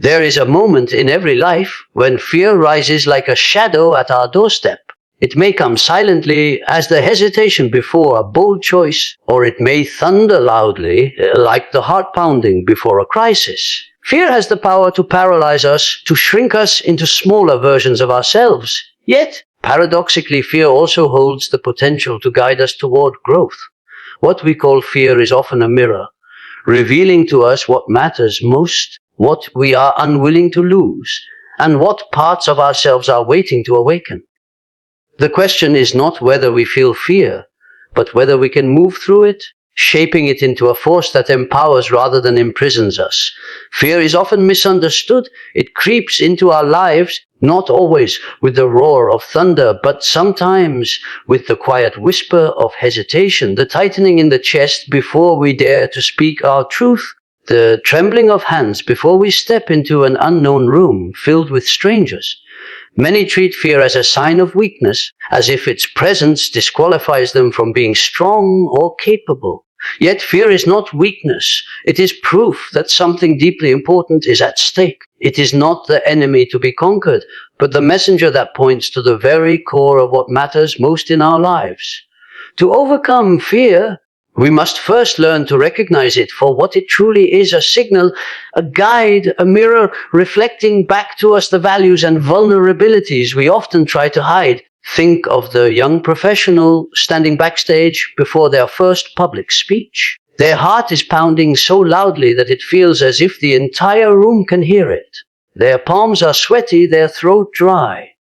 There is a moment in every life when fear rises like a shadow at our doorstep. It may come silently as the hesitation before a bold choice, or it may thunder loudly like the heart pounding before a crisis. Fear has the power to paralyze us, to shrink us into smaller versions of ourselves. Yet, paradoxically, fear also holds the potential to guide us toward growth. What we call fear is often a mirror, revealing to us what matters most, what we are unwilling to lose, and what parts of ourselves are waiting to awaken. The question is not whether we feel fear, but whether we can move through it, shaping it into a force that empowers rather than imprisons us. Fear is often misunderstood. It creeps into our lives, not always with the roar of thunder, but sometimes with the quiet whisper of hesitation, the tightening in the chest before we dare to speak our truth, the trembling of hands before we step into an unknown room filled with strangers. Many treat fear as a sign of weakness, as if its presence disqualifies them from being strong or capable. Yet fear is not weakness. It is proof that something deeply important is at stake. It is not the enemy to be conquered, but the messenger that points to the very core of what matters most in our lives. To overcome fear, we must first learn to recognize it for what it truly is: a signal, a guide, a mirror reflecting back to us the values and vulnerabilities we often try to hide. Think of the young professional standing backstage before their first public speech. Their heart is pounding so loudly that it feels as if the entire room can hear it. Their palms are sweaty, their throat dry.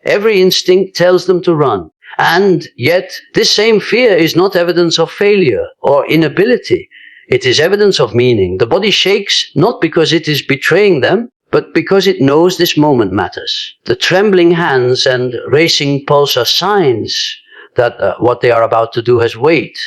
Every instinct tells them to run. And yet, this same fear is not evidence of failure or inability. It is evidence of meaning. The body shakes not because it is betraying them, but because it knows this moment matters. The trembling hands and racing pulse are signs that what they are about to do has weight,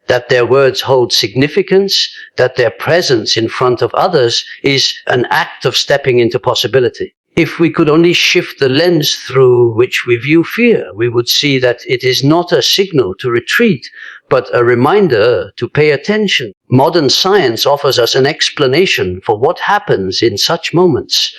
that their words hold significance, that their presence in front of others is an act of stepping into possibility. If we could only shift the lens through which we view fear, we would see that it is not a signal to retreat, but a reminder to pay attention. Modern science offers us an explanation for what happens in such moments.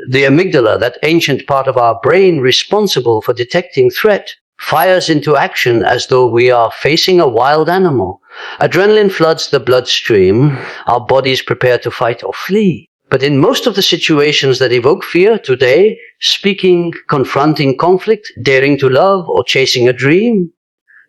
The amygdala, that ancient part of our brain responsible for detecting threat, fires into action as though we are facing a wild animal. Adrenaline floods the bloodstream. Our bodies prepare to fight or flee. But in most of the situations that evoke fear today, speaking, confronting conflict, daring to love, or chasing a dream,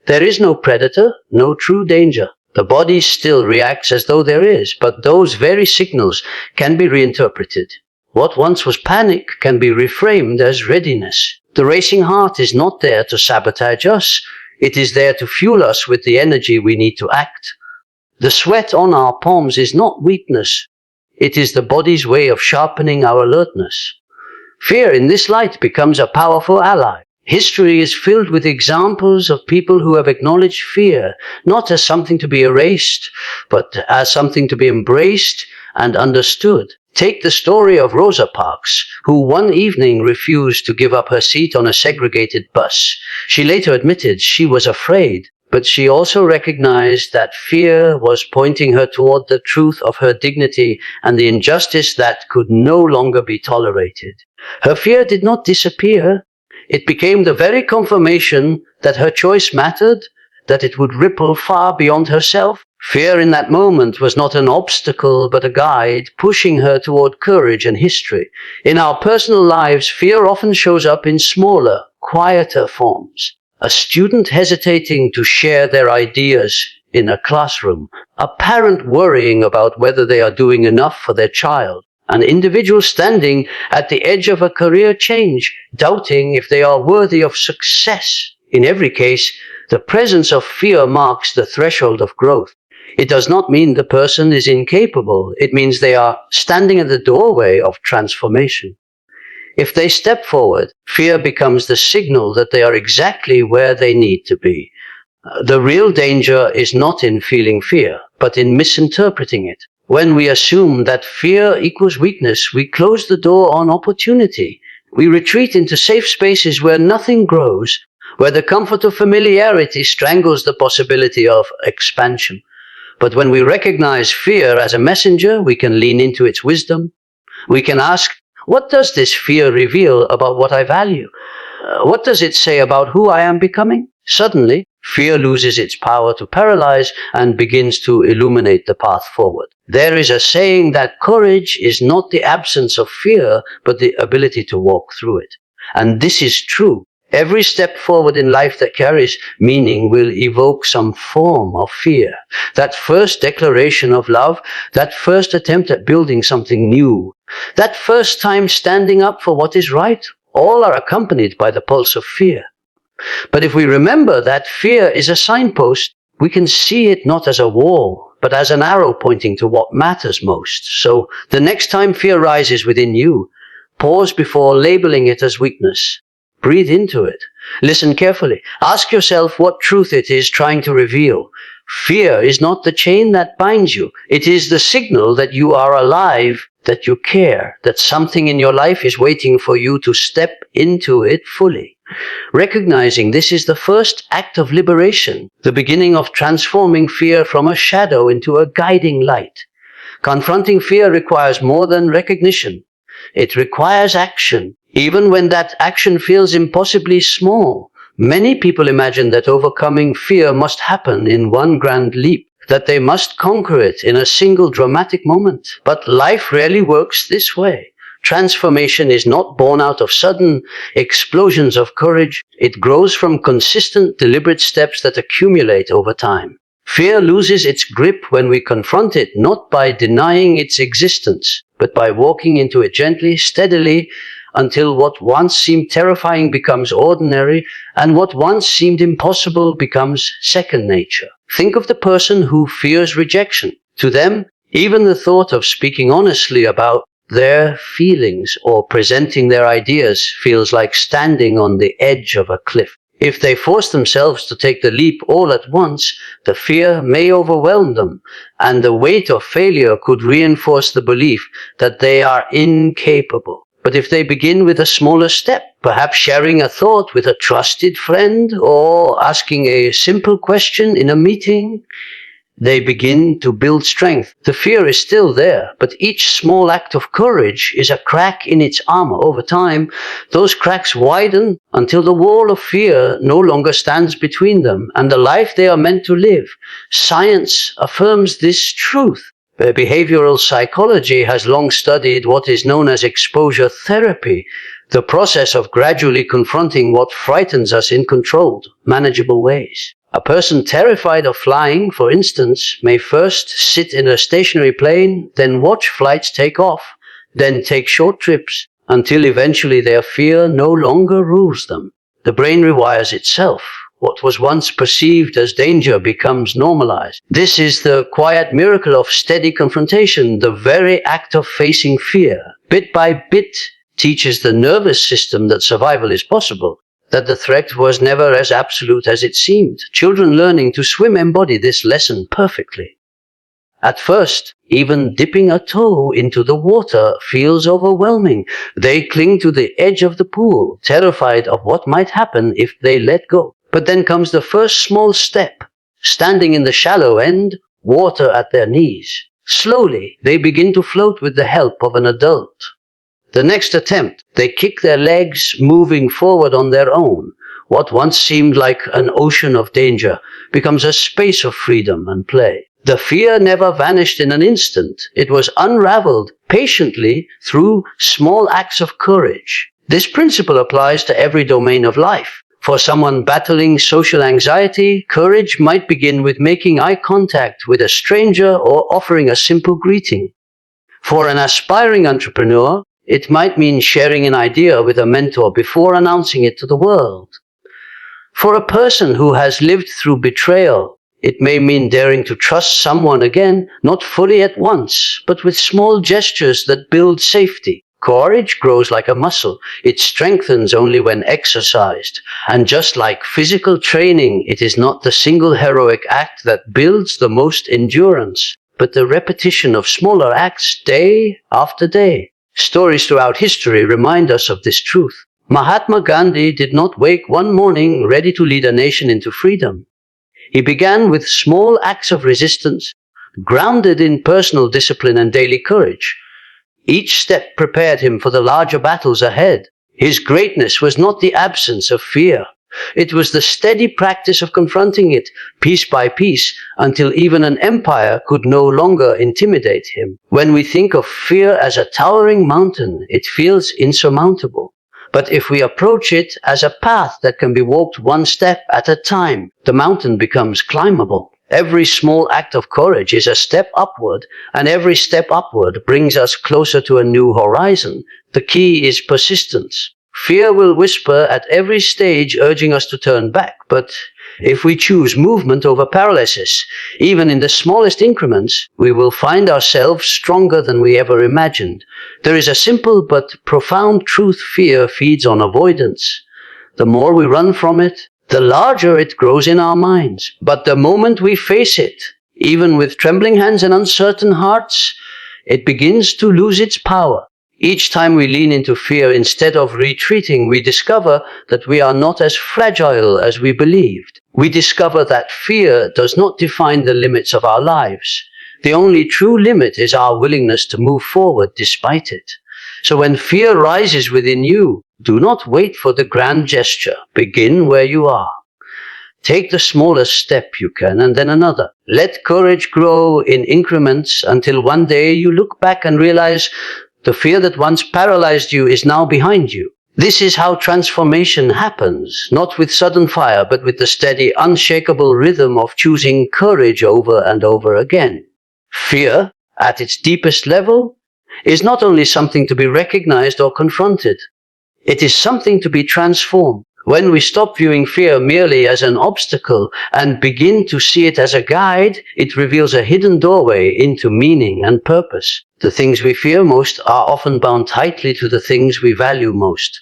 there is no predator, no true danger. The body still reacts as though there is, but those very signals can be reinterpreted. What once was panic can be reframed as readiness. The racing heart is not there to sabotage us. It is there to fuel us with the energy we need to act. The sweat on our palms is not weakness. It is the body's way of sharpening our alertness. Fear in this light becomes a powerful ally. History is filled with examples of people who have acknowledged fear, not as something to be erased, but as something to be embraced and understood. Take the story of Rosa Parks, who one evening refused to give up her seat on a segregated bus. She later admitted she was afraid, but she also recognized that fear was pointing her toward the truth of her dignity and the injustice that could no longer be tolerated. Her fear did not disappear. It became the very confirmation that her choice mattered, that it would ripple far beyond herself. Fear in that moment was not an obstacle, but a guide, pushing her toward courage and history. In our personal lives, fear often shows up in smaller, quieter forms. A student hesitating to share their ideas in a classroom, a parent worrying about whether they are doing enough for their child, an individual standing at the edge of a career change, doubting if they are worthy of success. In every case, the presence of fear marks the threshold of growth. It does not mean the person is incapable. It means they are standing at the doorway of transformation. If they step forward, fear becomes the signal that they are exactly where they need to be. The real danger is not in feeling fear, but in misinterpreting it. When we assume that fear equals weakness, we close the door on opportunity. We retreat into safe spaces where nothing grows, where the comfort of familiarity strangles the possibility of expansion. But when we recognize fear as a messenger, we can lean into its wisdom. We can ask, what does this fear reveal about what I value? What does it say about who I am becoming? Suddenly, fear loses its power to paralyze and begins to illuminate the path forward. There is a saying that courage is not the absence of fear, but the ability to walk through it. And this is true. Every step forward in life that carries meaning will evoke some form of fear. That first declaration of love, that first attempt at building something new, that first time standing up for what is right, all are accompanied by the pulse of fear. But if we remember that fear is a signpost, we can see it not as a wall, but as an arrow pointing to what matters most. So the next time fear rises within you, pause before labeling it as weakness. Breathe into it. Listen carefully. Ask yourself what truth it is trying to reveal. Fear is not the chain that binds you. It is the signal that you are alive, that you care, that something in your life is waiting for you to step into it fully. Recognizing this is the first act of liberation, the beginning of transforming fear from a shadow into a guiding light. Confronting fear requires more than recognition. It requires action, even when that action feels impossibly small. Many people imagine that overcoming fear must happen in one grand leap, that they must conquer it in a single dramatic moment. But life rarely works this way. Transformation is not born out of sudden explosions of courage. It grows from consistent, deliberate steps that accumulate over time. Fear loses its grip when we confront it, not by denying its existence, but by walking into it gently, steadily, until what once seemed terrifying becomes ordinary, and what once seemed impossible becomes second nature. Think of the person who fears rejection. To them, even the thought of speaking honestly about their feelings or presenting their ideas feels like standing on the edge of a cliff. If they force themselves to take the leap all at once, the fear may overwhelm them, and the weight of failure could reinforce the belief that they are incapable. But if they begin with a smaller step, perhaps sharing a thought with a trusted friend or asking a simple question in a meeting, they begin to build strength. The fear is still there, but each small act of courage is a crack in its armor. Over time, those cracks widen until the wall of fear no longer stands between them and the life they are meant to live. Science affirms this truth. Behavioral psychology has long studied what is known as exposure therapy, the process of gradually confronting what frightens us in controlled, manageable ways. A person terrified of flying, for instance, may first sit in a stationary plane, then watch flights take off, then take short trips, until eventually their fear no longer rules them. The brain rewires itself. What was once perceived as danger becomes normalized. This is the quiet miracle of steady confrontation, the very act of facing fear. Bit by bit teaches the nervous system that survival is possible, that the threat was never as absolute as it seemed. Children learning to swim embody this lesson perfectly. At first, even dipping a toe into the water feels overwhelming. They cling to the edge of the pool, terrified of what might happen if they let go. But then comes the first small step, standing in the shallow end, water at their knees. Slowly, they begin to float with the help of an adult. The next attempt, they kick their legs, moving forward on their own. What once seemed like an ocean of danger becomes a space of freedom and play. The fear never vanished in an instant. It was unraveled patiently through small acts of courage. This principle applies to every domain of life. For someone battling social anxiety, courage might begin with making eye contact with a stranger or offering a simple greeting. For an aspiring entrepreneur, it might mean sharing an idea with a mentor before announcing it to the world. For a person who has lived through betrayal, it may mean daring to trust someone again, not fully at once, but with small gestures that build safety. Courage grows like a muscle. It strengthens only when exercised. And just like physical training, it is not the single heroic act that builds the most endurance, but the repetition of smaller acts day after day. Stories throughout history remind us of this truth. Mahatma Gandhi did not wake one morning ready to lead a nation into freedom. He began with small acts of resistance, grounded in personal discipline and daily courage. Each step prepared him for the larger battles ahead. His greatness was not the absence of fear. It was the steady practice of confronting it, piece by piece, until even an empire could no longer intimidate him. When we think of fear as a towering mountain, it feels insurmountable. But if we approach it as a path that can be walked one step at a time, the mountain becomes climbable. Every small act of courage is a step upward, and every step upward brings us closer to a new horizon. The key is persistence. Fear will whisper at every stage, urging us to turn back. But if we choose movement over paralysis, even in the smallest increments, we will find ourselves stronger than we ever imagined. There is a simple but profound truth: fear feeds on avoidance. The more we run from it, the larger it grows in our minds. But the moment we face it, even with trembling hands and uncertain hearts, it begins to lose its power. Each time we lean into fear instead of retreating, we discover that we are not as fragile as we believed. We discover that fear does not define the limits of our lives. The only true limit is our willingness to move forward despite it. So when fear rises within you, do not wait for the grand gesture. Begin where you are. Take the smallest step you can, and then another. Let courage grow in increments until one day you look back and realize the fear that once paralyzed you is now behind you. This is how transformation happens, not with sudden fire, but with the steady, unshakable rhythm of choosing courage over and over again. Fear, at its deepest level, is not only something to be recognized or confronted. It is something to be transformed. When we stop viewing fear merely as an obstacle and begin to see it as a guide, it reveals a hidden doorway into meaning and purpose. The things we fear most are often bound tightly to the things we value most.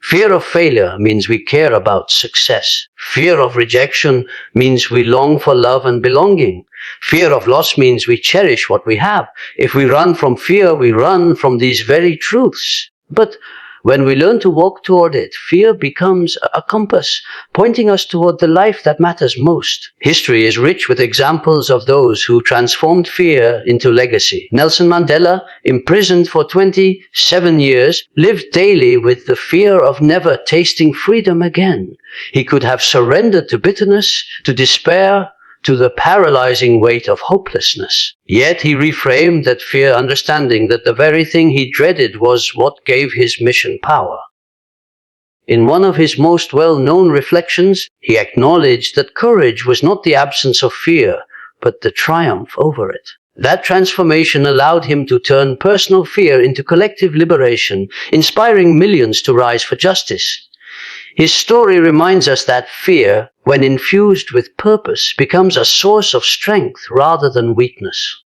Fear of failure means we care about success. Fear of rejection means we long for love and belonging. Fear of loss means we cherish what we have. If we run from fear, we run from these very truths. But when we learn to walk toward it, fear becomes a compass, pointing us toward the life that matters most. History is rich with examples of those who transformed fear into legacy. Nelson Mandela, imprisoned for 27 years, lived daily with the fear of never tasting freedom again. He could have surrendered to bitterness, to despair, to the paralyzing weight of hopelessness. Yet he reframed that fear, understanding that the very thing he dreaded was what gave his mission power. In one of his most well-known reflections, he acknowledged that courage was not the absence of fear, but the triumph over it. That transformation allowed him to turn personal fear into collective liberation, inspiring millions to rise for justice. His story reminds us that fear, when infused with purpose, becomes a source of strength rather than weakness.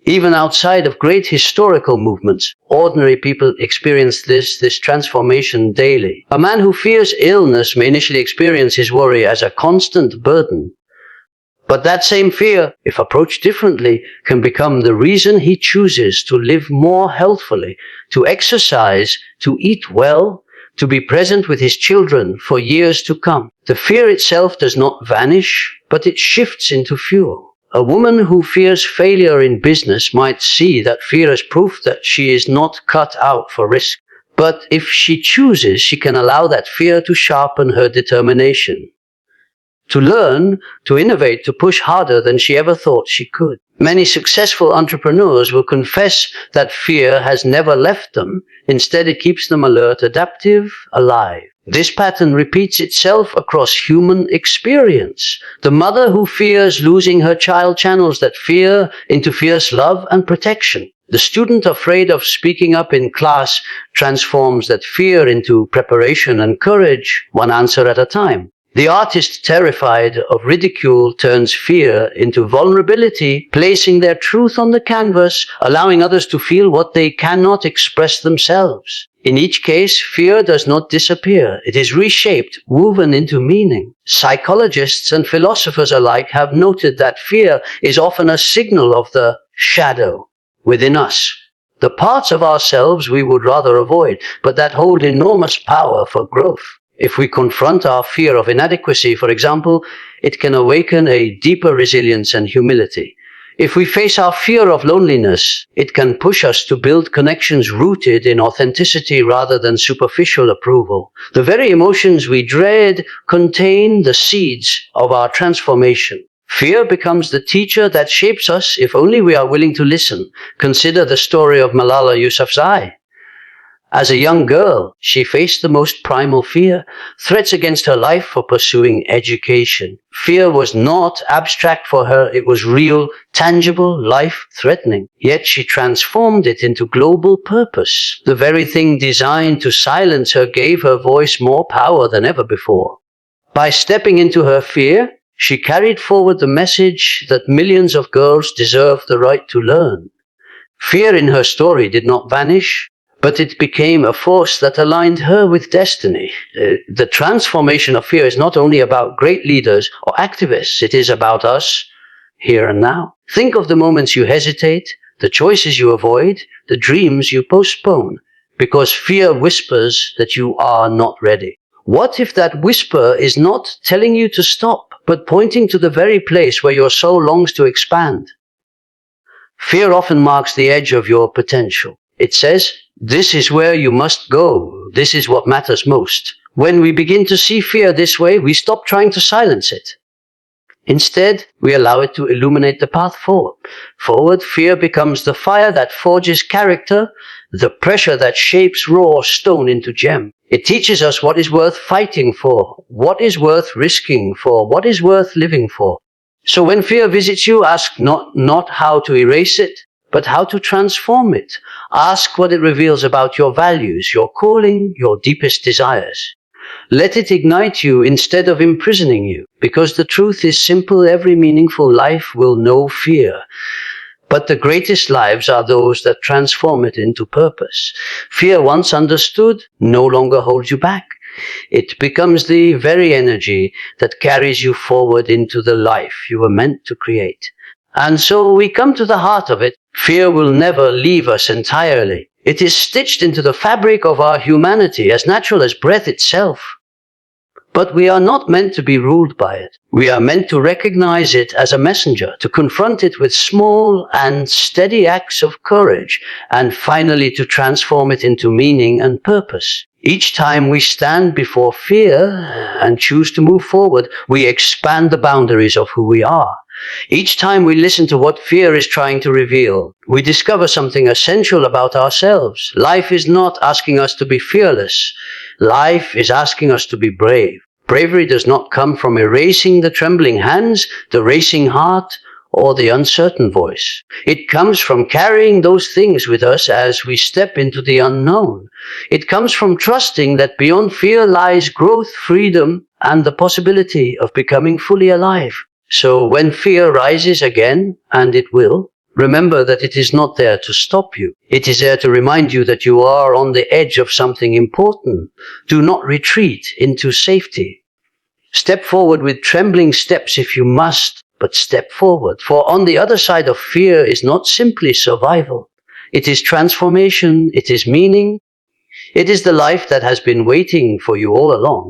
Even outside of great historical movements, ordinary people experience this transformation daily. A man who fears illness may initially experience his worry as a constant burden. But that same fear, if approached differently, can become the reason he chooses to live more healthfully, to exercise, to eat well, to be present with his children for years to come. The fear itself does not vanish, but it shifts into fuel. A woman who fears failure in business might see that fear as proof that she is not cut out for risk. But if she chooses, she can allow that fear to sharpen her determination. To learn, to innovate, to push harder than she ever thought she could. Many successful entrepreneurs will confess that fear has never left them. Instead, it keeps them alert, adaptive, alive. This pattern repeats itself across human experience. The mother who fears losing her child channels that fear into fierce love and protection. The student afraid of speaking up in class transforms that fear into preparation and courage, one answer at a time. The artist terrified of ridicule turns fear into vulnerability, placing their truth on the canvas, allowing others to feel what they cannot express themselves. In each case, fear does not disappear. It is reshaped, woven into meaning. Psychologists and philosophers alike have noted that fear is often a signal of the shadow within us. The parts of ourselves we would rather avoid, but that hold enormous power for growth. If we confront our fear of inadequacy, for example, it can awaken a deeper resilience and humility. If we face our fear of loneliness, it can push us to build connections rooted in authenticity rather than superficial approval. The very emotions we dread contain the seeds of our transformation. Fear becomes the teacher that shapes us if only we are willing to listen. Consider the story of Malala Yousafzai. As a young girl, she faced the most primal fear, threats against her life for pursuing education. Fear was not abstract for her, it was real, tangible, life-threatening. Yet she transformed it into global purpose. The very thing designed to silence her gave her voice more power than ever before. By stepping into her fear, she carried forward the message that millions of girls deserve the right to learn. Fear in her story did not vanish, but it became a force that aligned her with destiny. The transformation of fear is not only about great leaders or activists, it is about us here and now. Think of the moments you hesitate, the choices you avoid, the dreams you postpone, because fear whispers that you are not ready. What if that whisper is not telling you to stop, but pointing to the very place where your soul longs to expand? Fear often marks the edge of your potential. It says, this is where you must go. This is what matters most. When we begin to see fear this way, we stop trying to silence it. Instead, we allow it to illuminate the path forward. Forward, fear becomes the fire that forges character, the pressure that shapes raw stone into gem. It teaches us what is worth fighting for, what is worth risking for, what is worth living for. So when fear visits you, ask not how to erase it, but how to transform it. Ask what it reveals about your values, your calling, your deepest desires. Let it ignite you instead of imprisoning you, because the truth is simple, every meaningful life will know fear. But the greatest lives are those that transform it into purpose. Fear, once understood, no longer holds you back. It becomes the very energy that carries you forward into the life you were meant to create. And so we come to the heart of it. Fear will never leave us entirely. It is stitched into the fabric of our humanity, as natural as breath itself. But we are not meant to be ruled by it. We are meant to recognize it as a messenger, to confront it with small and steady acts of courage, and finally to transform it into meaning and purpose. Each time we stand before fear and choose to move forward, we expand the boundaries of who we are. Each time we listen to what fear is trying to reveal, we discover something essential about ourselves. Life is not asking us to be fearless. Life is asking us to be brave. Bravery does not come from erasing the trembling hands, the racing heart, or the uncertain voice. It comes from carrying those things with us as we step into the unknown. It comes from trusting that beyond fear lies growth, freedom, and the possibility of becoming fully alive. So when fear rises again, and it will, remember that it is not there to stop you. It is there to remind you that you are on the edge of something important. Do not retreat into safety. Step forward with trembling steps if you must, but step forward. For on the other side of fear is not simply survival. It is transformation. It is meaning. It is the life that has been waiting for you all along.